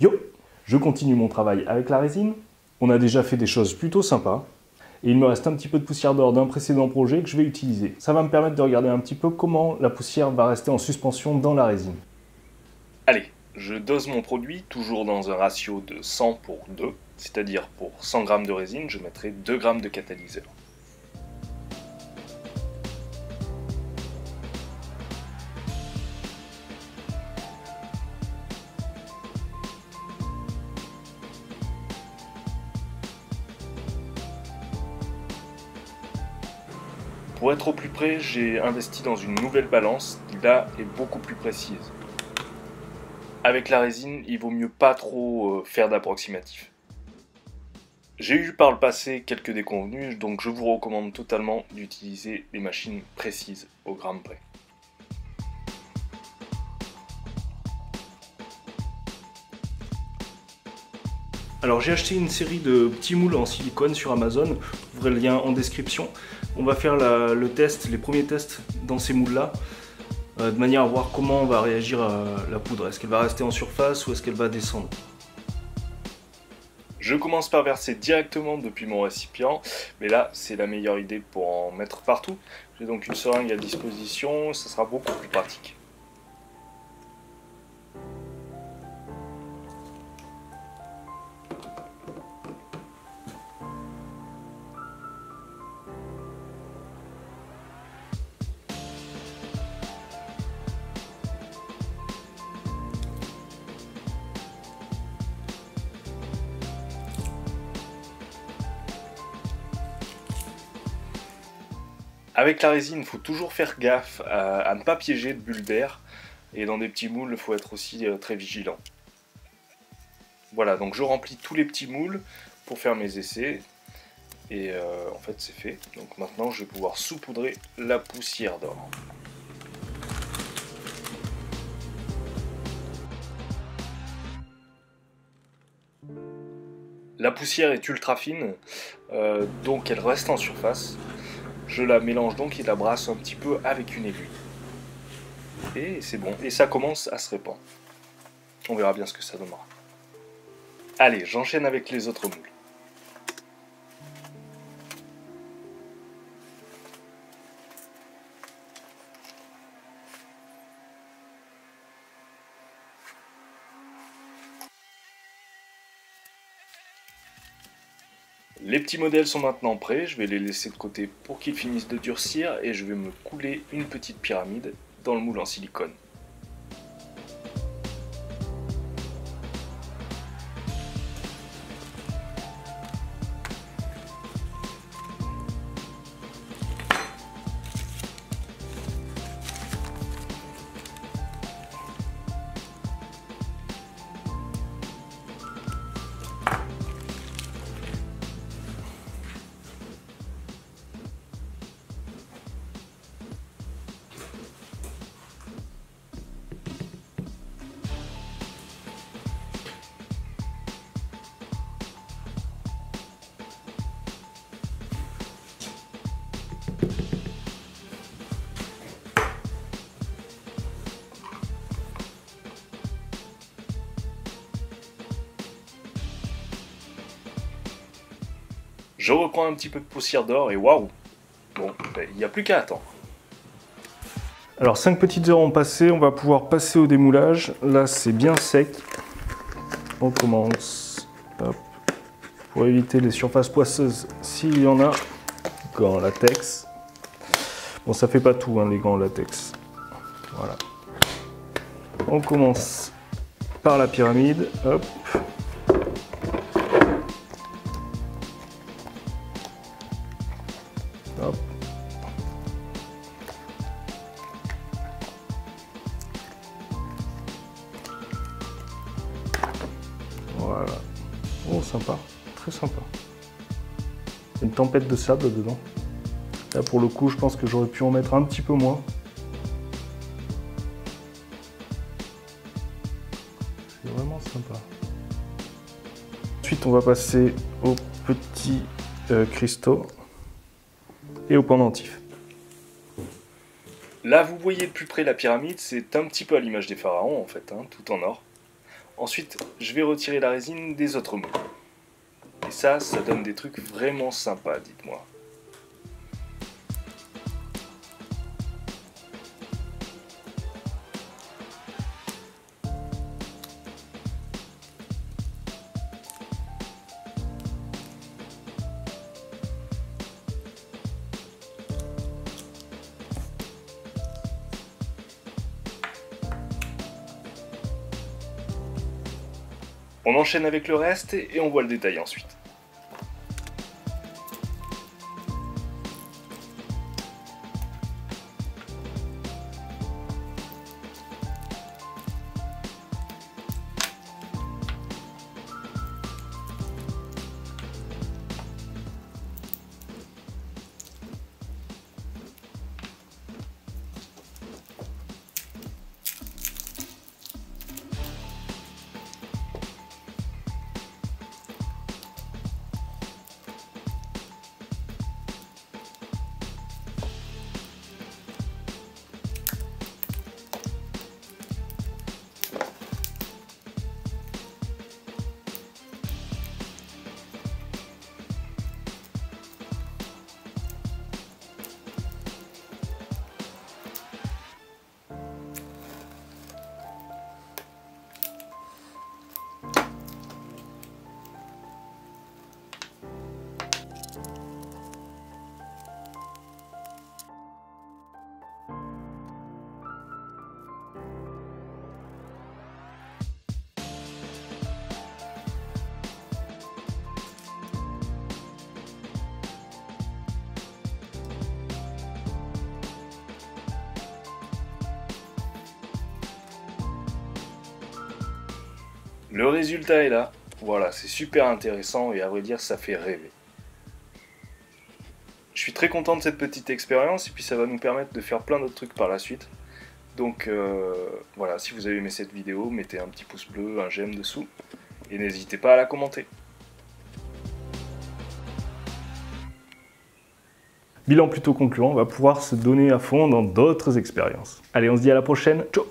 Yo! Je continue mon travail avec la résine. On a déjà fait des choses plutôt sympas. Et il me reste un petit peu de poussière d'or d'un précédent projet que je vais utiliser. Ça va me permettre de regarder un petit peu comment la poussière va rester en suspension dans la résine. Allez, je dose mon produit toujours dans un ratio de 100 pour 2, c'est-à-dire pour 100 g de résine, je mettrai 2 g de catalyseur. Pour être au plus près, j'ai investi dans une nouvelle balance qui là est beaucoup plus précise. Avec la résine, il vaut mieux pas trop faire d'approximatif. J'ai eu par le passé quelques déconvenues, donc je vous recommande totalement d'utiliser des machines précises au gramme près. Alors j'ai acheté une série de petits moules en silicone sur Amazon, vous aurez le lien en description. On va faire le test, les premiers tests dans ces moules là, de manière à voir comment va réagir la poudre. Est-ce qu'elle va rester en surface ou est-ce qu'elle va descendre? Je commence par verser directement depuis mon récipient, mais là c'est la meilleure idée pour en mettre partout. J'ai donc une seringue à disposition, ça sera beaucoup plus pratique. Avec la résine, il faut toujours faire gaffe à ne pas piéger de bulles d'air. Et dans des petits moules, il faut être aussi très vigilant. Voilà, donc je remplis tous les petits moules pour faire mes essais. Et en fait, c'est fait. Donc maintenant, je vais pouvoir saupoudrer la poussière d'or. La poussière est ultra fine, donc elle reste en surface. Je la mélange donc et la brasse un petit peu avec une aiguille. Et c'est bon, et ça commence à se répandre. On verra bien ce que ça donnera. Allez, j'enchaîne avec les autres moules. Les petits modèles sont maintenant prêts, je vais les laisser de côté pour qu'ils finissent de durcir et je vais me couler une petite pyramide dans le moule en silicone. Je reprends un petit peu de poussière d'or et waouh! Bon, il n'y a plus qu'à attendre. Alors 5 petites heures ont passé, on va pouvoir passer au démoulage. Là c'est bien sec. On commence. Hop. Pour éviter les surfaces poisseuses s'il y en a. Gants en latex. Bon ça fait pas tout hein, les gants en latex. Voilà. On commence par la pyramide. Hop. Hop. Voilà. Oh, sympa. Très sympa. Il y a une tempête de sable dedans. Là, pour le coup, je pense que j'aurais pu en mettre un petit peu moins. C'est vraiment sympa. Ensuite, on va passer aux petits cristaux et au pendentif. Là, vous voyez de plus près la pyramide, c'est un petit peu à l'image des pharaons en fait, hein, tout en or. Ensuite, je vais retirer la résine des autres moules. Et ça donne des trucs vraiment sympas, dites-moi. On enchaîne avec le reste et on voit le détail ensuite. Le résultat est là. Voilà, c'est super intéressant et à vrai dire, ça fait rêver. Je suis très content de cette petite expérience et puis ça va nous permettre de faire plein d'autres trucs par la suite. Donc voilà, si vous avez aimé cette vidéo, mettez un petit pouce bleu, un j'aime dessous et n'hésitez pas à la commenter. Bilan plutôt concluant, on va pouvoir se donner à fond dans d'autres expériences. Allez, on se dit à la prochaine, ciao!